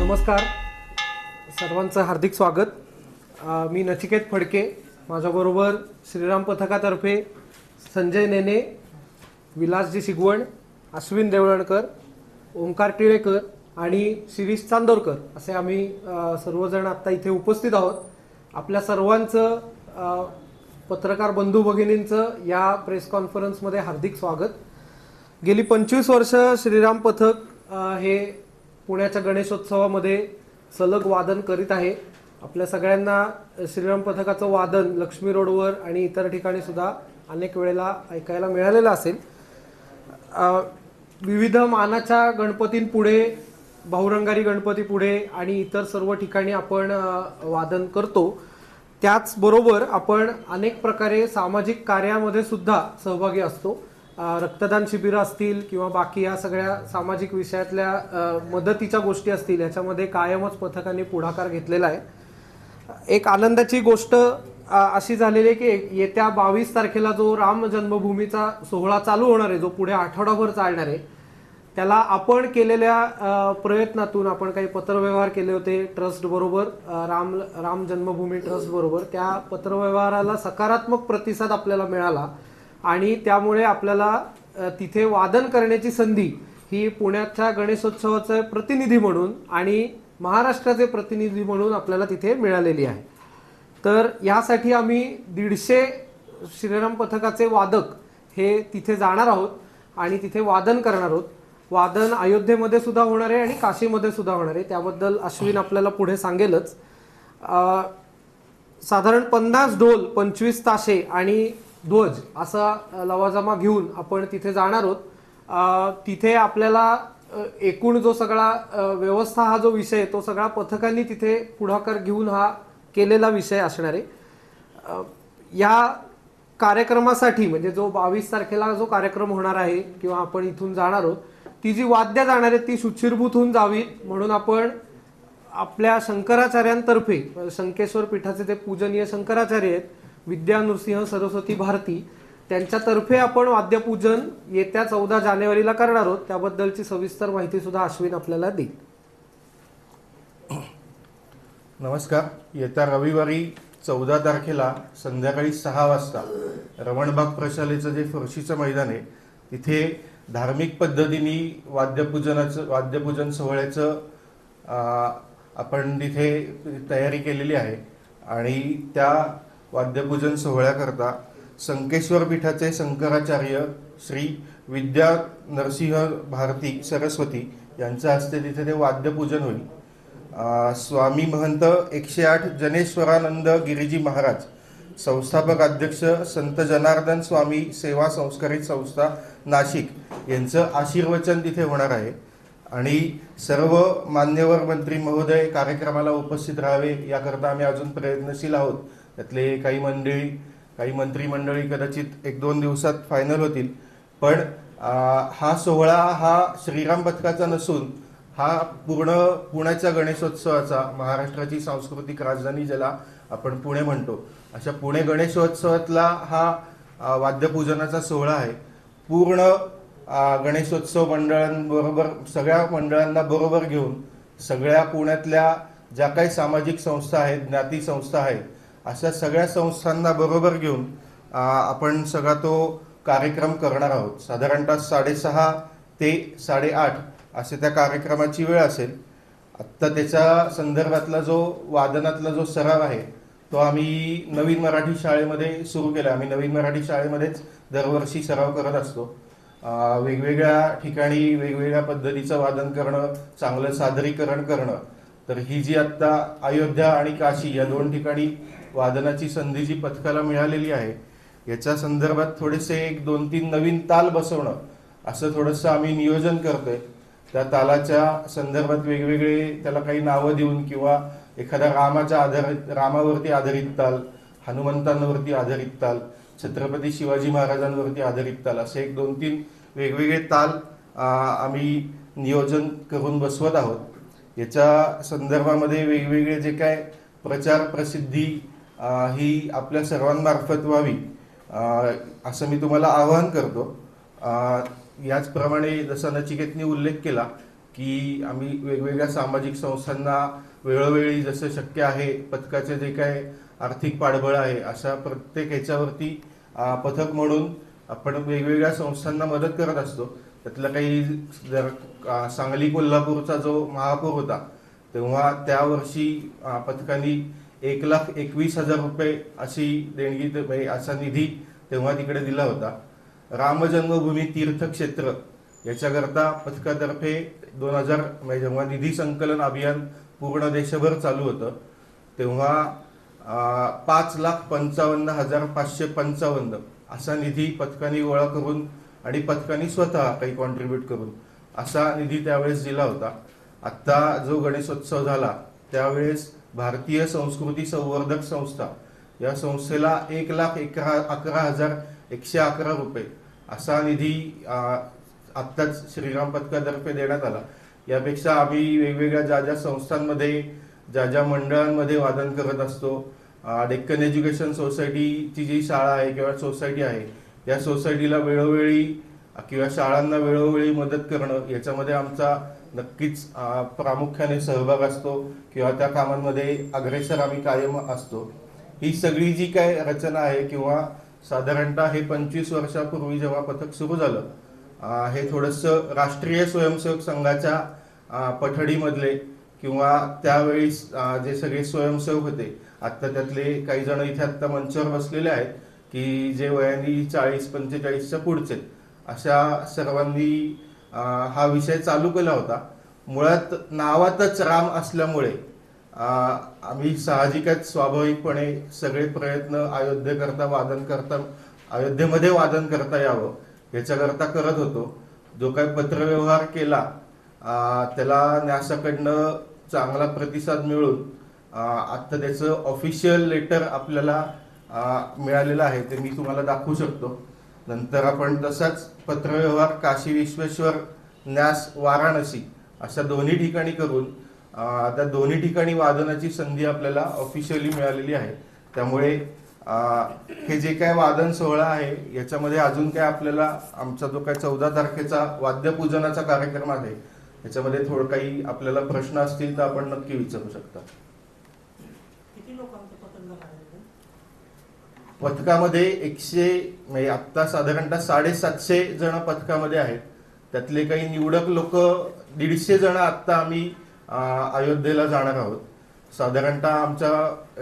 नमस्कार, सर्वांचं हार्दिक स्वागत। मी नचिकेत फडके, माझ्याबरोबर श्रीराम पथकातर्फे संजय नेने, विलासजी शिगवण, अश्विन देवळणकर, ओंकार टिळेकर आणि शिरीष चांदोरकर असे आम्ही सर्वजण आता इथे उपस्थित आहोत। आपल्या सर्वांचं पत्रकार बंधू भगिनींचं या प्रेस कॉन्फरन्समध्ये हार्दिक स्वागत। गेली 25 वर्ष श्रीराम पथक हे पुण्याच्या गणेशोत्सवामध्ये सलग वादन करीत आहे। आपल्या सगळ्यांना श्रीराम पथकाचं वादन लक्ष्मी रोडवर आणि इतर ठिकाणी सुद्धा अनेक वेळेला ऐकायला मिळालेलं असेल। विविध मानाच्या गणपतींपुढे, बहुरंगारी गणपतीपुढे आणि इतर सर्व ठिकाणी आपण वादन करतो। त्याचबरोबर आपण अनेक प्रकारे सामाजिक कार्यामध्ये सुद्धा सहभागी असतो। रक्तदान शिबिरं असतील किंवा बाकी या सगळ्या सामाजिक विषयातल्या मदतीच्या गोष्टी असतील, याच्यामध्ये कायमच पथकाने पुढाकार घेतलेला आहे। एक आनंदाची गोष्ट अशी झालेली आहे की येत्या 22 तारखेला जो राम जन्मभूमीचा सोहळा चालू होणार आहे, जो पुढे आठवडाभर चालणार आहे, त्याला आपण केलेल्या प्रयत्नातून आपण काही पत्रव्यवहार केले होते ट्रस्ट बरोबर, राम जन्मभूमी ट्रस्ट बरोबर। त्या पत्रव्यवहाराला सकारात्मक प्रतिसाद आपल्याला मिळाला आणि त्यामुळे आपल्याला तिथे वादन करण्याची संधी ही पुण्याच्या गणेशोत्सवाचे प्रतिनिधी म्हणून आणि महाराष्ट्राचे प्रतिनिधी म्हणून आपल्याला तिथे मिळालेली आहे। तर यासाठी आम्ही 150 श्रीराम पथकाचे वादक हे तिथे जाणार आहोत आणि तिथे वादन करणार आहोत। वादन अयोध्येमध्ये सुद्धा होणार आहे आणि काशीमध्ये सुद्धा होणार आहे, त्याबद्दल अश्विन आपल्याला पुढे सांगेलच। साधारण 50 ढोल, 25 ताशे आणि ध्वज असा लवाजमा घेऊन आपण तिथे जाणार आहोत। तिथे आपल्याला एकूण जो सगळा व्यवस्था हा जो विषय तो सगळा पथकांनी तिथे पुढाकार घेऊन हा केलेला विषय असणार आहे। या कार्यक्रमासाठी म्हणजे जो 22 तारखेला जो कार्यक्रम होणार आहे किंवा आपण इथून जाणार आहोत, ती जी वाद्य जाणार आहेत ती शुचिरभूत होऊन जावीत म्हणून आपण आपल्या शंकराचार्यांतर्फे, शंकेश्वर पीठाचे ते पूजनीय शंकराचार्य आहेत विद्या नृसिंह सरस्वती भारती, त्यांच्यातर्फे आपण वाद्यपूजन येत्या 14 जानेवारीला करणार आहोत। त्याबद्दलची सविस्तर माहिती सुद्धा अश्विन आपल्याला देईल। नमस्कार। येत्या रविवारी 14 तारखेला संध्याकाळी 6 वाजता रमणबाग प्रशालेचं जे फरशीचं मैदान आहे तिथे धार्मिक पद्धतीने वाद्यपूजन सोहळ्याचं आपण तिथे तयारी केलेली आहे आणि त्या वाद्यपूजन सोहळ्याकरता संकेश्वर पीठाचे शंकराचार्य श्री विद्या नरसिंह भारती सरस्वती यांच्या हस्ते तिथे ते वाद्यपूजन होईल। स्वामी महंत 108 जनेश्वरानंद गिरीजी महाराज, संस्थापक अध्यक्ष संत जनार्दन स्वामी सेवा संस्कारित संस्था नाशिक यांचं आशीर्वचन तिथे होणार आहे आणि सर्व मान्यवर मंत्री महोदय कार्यक्रमाला उपस्थित राहावे याकरता आम्ही अजून प्रयत्नशील आहोत। त्यातले काही मंत्रिमंडळी कदाचित 1-2 दिवसात फायनल होतील, पण हा सोहळा हा श्रीराम पथकाचा नसून हा पूर्ण पुण्याच्या गणेशोत्सवाचा, महाराष्ट्राची सांस्कृतिक राजधानी ज्याला आपण पुणे म्हणतो, अशा पुणे गणेशोत्सवातला हा वाद्यपूजनाचा सोहळा आहे। पूर्ण गणेशोत्सव मंडळांबरोबर, सगळ्या मंडळांना बरोबर घेऊन, सगळ्या पुण्यातल्या ज्या काही सामाजिक संस्था आहेत, ज्ञाती संस्था आहेत, अशा सगळ्या संस्थांना बरोबर घेऊन आपण सगळा तो कार्यक्रम करणार आहोत। साधारणतः 6:30 ते 8:30 असे त्या कार्यक्रमाची वेळ असेल। आत्ता त्याच्या संदर्भातला जो वादनातला जो सराव आहे तो आम्ही नवीन मराठी शाळेमध्ये सुरू केला। आम्ही नवीन मराठी शाळेमध्येच दरवर्षी सराव करत असतो। वेगवेगळ्या ठिकाणी वेगवेगळ्या पद्धतीचं वादन करणं, चांगलं सादरीकरण करणं। तर ही जी आत्ता अयोध्या आणि काशी या 2 ठिकाणी वादनाची संधी जी पथकाला मिळालेली आहे, याच्या संदर्भात थोडेसे 1-2-3 नवीन ताल बसवणं असं थोडंसं आम्ही नियोजन करतोय। त्या तालाच्या संदर्भात वेगवेगळे त्याला काही नावं देऊन किंवा एखाद्या रामावरती आधारित ताल, हनुमंतांवरती आधारित ताल, छत्रपती शिवाजी महाराजांवरती आधारित ताल, असे 1-2-3 वेगवेगळे ताल आम्ही नियोजन करून बसवत आहोत। याच्या संदर्भामध्ये वेगवेगळे जे काय प्रचार प्रसिद्धी ही आपल्या सर्वांमार्फत व्हावी असं मी तुम्हाला आवाहन करतो। याचप्रमाणे जसा नचिकेतने उल्लेख केला की आम्ही वेगवेगळ्या सामाजिक संस्थांना वेळोवेळी जसं शक्य आहे पथकाचे जे काय आर्थिक पाठबळ आहे अशा प्रत्येक ह्याच्यावरती पथक म्हणून आपण वेगवेगळ्या संस्थांना मदत करत असतो. त्यातलं काही जर सांगली कोल्हापूरचा जो महापौर होता तेव्हा त्या वर्षी पथकाने 1,21,000 रुपये अशी देणगी असा निधी तेव्हा तिकडे दिला होता. राम जन्मभूमी तीर्थक्षेत्र याच्याकरता पथकातर्फे 2000 जेव्हा निधी संकलन अभियान पूर्ण देशभर चालू होतं तेव्हा 5,55,555 असा निधी पथकाने गोळा करून आणि पथकाने स्वतः काही कॉन्ट्रीब्यूट करून असा निधी त्यावेळेस दिला होता. आत्ता जो गणेशोत्सव झाला त्यावेळेस भारतीय संस्कृती संवर्धक संस्था या संस्थेला 1,11,111 रुपये असा निधी आत्ताच श्रीराम पथकातर्फे देण्यात आला. यापेक्षा आम्ही वेगवेगळ्या ज्या संस्थांमध्ये ज्या मंडळांमध्ये वादन करत असतो, डेक्कन एज्युकेशन सोसायटीची जी शाळा आहे किंवा सोसायटी आहे या सोसायटीला वेळोवेळी किंवा शाळांना वेळोवेळी मदत करणं याच्यामध्ये आमचा नक्कीच प्रामुख्याने सहभाग असतो किंवा त्या कामांमध्ये अग्रेसर आम्ही कायम असतो. ही सगळी जी काय रचना आहे किंवा साधारणतः हे 25 वर्षापूर्वी जेव्हा पथक सुरू झालं हे थोडंसं राष्ट्रीय स्वयंसेवक संघाच्या पठडीमधले किंवा त्यावेळी जे सगळे स्वयंसेवक होते आत्ता त्यातले काही जण इथे आत्ता मंचावर बसलेले आहेत की जे वयाने 40-45च्या पुढचे अशा सर्वांनी हा विषय चालू केला होता. मुळात नावातच राम असल्यामुळे आम्ही साहजिकच स्वाभाविकपणे सगळे प्रयत्न अयोध्येमध्ये वादन करता यावं याच्याकरता करत होतो. जो काही पत्रव्यवहार केला त्याला न्यासाकडनं चांगला प्रतिसाद मिळून आता त्याचं ऑफिशियल लेटर आपल्याला मिळालेलं आहे ते मी तुम्हाला दाखवू शकतो. नंतर आपण तसाच पत्रव्यवहार काशी विश्वेश्वर, न्यास, वाराणसी अशा दोन्ही ठिकाणी करून त्या दोन्ही ठिकाणी वादनाची संधी आपल्याला ऑफिशियली मिळालेली आहे. त्यामुळे हे जे काय वादन सोहळा आहे याच्यामध्ये अजून काय आपल्याला आमचा जो काय 14 तारखेचा वाद्यपूजनाचा कार्यक्रम आहे याच्यामध्ये थोडं काही आपल्याला प्रश्न असतील तर आपण नक्की विचारू शकता. पथकामध्ये 100 म्हणजे आता साधारणतः 750 जण पथकामध्ये आहेत. त्यातले काही निवडक लोक 150 जण आता आम्ही अयोध्येला जाणार आहोत. साधारणतः आमच्या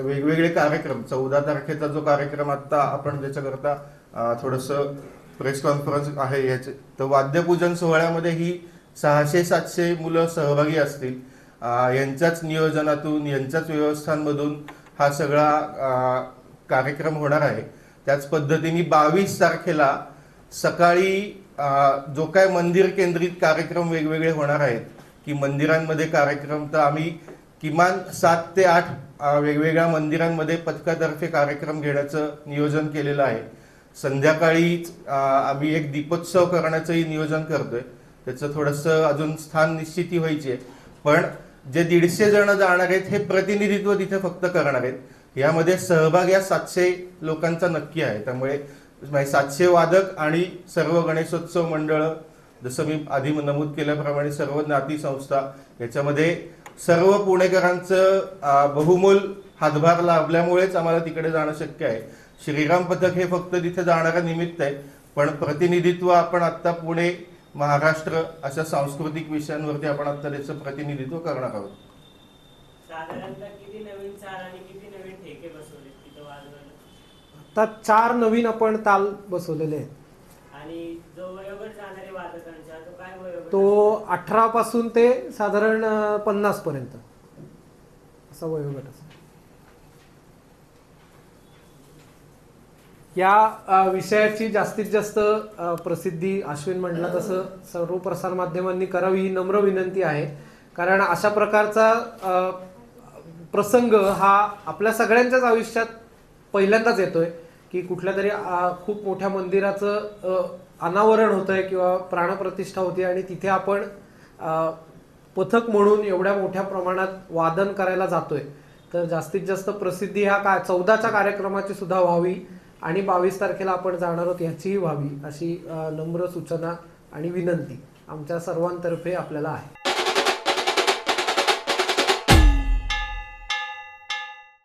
वेगवेगळे कार्यक्रम 14 तारखेचा जो कार्यक्रम आता आपण त्याच्याकरता थोडंसं प्रेस कॉन्फरन्स आहे याचे तर वाद्यपूजन सोहळ्यामध्ये ही 600-700 मुलं सहभागी असतील. यांच्याच नियोजनातून यांच्याच व्यवस्थांमधून हा सगळा कार्यक्रम होणार आहे. त्याच पद्धतीने 22 तारखेला सकाळी जो काय मंदिर केंद्रित कार्यक्रम वेगवेगळे होणार आहेत की मंदिरांमध्ये कार्यक्रम तर आम्ही किमान 7 ते 8 वेगवेगळ्या मंदिरांमध्ये पथकातर्फे कार्यक्रम घेण्याचं नियोजन केलेलं आहे. संध्याकाळी आम्ही एक दीपोत्सव करण्याचंही नियोजन करतोय. त्याचं थोडंसं अजून स्थान निश्चिती व्हायची आहे. पण जे 150 जण जाणार आहेत हे प्रतिनिधित्व तिथे फक्त करणार आहेत. यामध्ये सहभाग या 700 लोकांचा नक्की आहे. त्यामुळे 700 वादक आणि सर्व गणेशोत्सव मंडळ जसं मी आधी नमूद केल्याप्रमाणे सर्व ज्ञाती संस्था याच्यामध्ये सर्व पुणेकरांचं बहुमोल हातभार लाभल्यामुळेच आम्हाला तिकडे जाणं शक्य आहे. श्रीराम पथक हे फक्त तिथे जाणारं निमित्त आहे पण प्रतिनिधित्व आपण आता पुणे, महाराष्ट्र अशा सांस्कृतिक विषयांवरती आपण आता त्याचं प्रतिनिधित्व करणार आहोत. साधारणतः किती नवीन चाल आणि किती नवीन ठेके बसवले तिथं वाजवायला? आता 4 नवीन आपण ताल बसवलेले आहेत. आणि जो वयोगट जाणारे वादकांचा तो काय वयोगट? तो 18 पासून ते साधारण 50 पर्यंत असा वयोगट असतो. या विषयाची जास्तीत जास्त प्रसिद्धी अश्विन म्हटलं तसं सर्व प्रसार माध्यमांनी करावी ही नम्र विनंती आहे. कारण अशा प्रकारचा प्रसंग हा आपल्या सगळ्यांच्याच आयुष्यात पहिल्यांदाच येतोय की कुठल्या तरी खूप मोठ्या मंदिराचं अनावरण होतंय किंवा प्राणप्रतिष्ठा होते आणि तिथे आपण पथक म्हणून एवढ्या मोठ्या प्रमाणात वादन करायला जातोय. तर जास्तीत जास्त प्रसिद्धी ह्या 14च्या कार्यक्रमाची सुद्धा व्हावी आणि 22 तारखेला आपण जाणार आहोत याचीही व्हावी अशी नम्र सूचना आणि विनंती आमच्या सर्वांतर्फे आपल्याला आहे.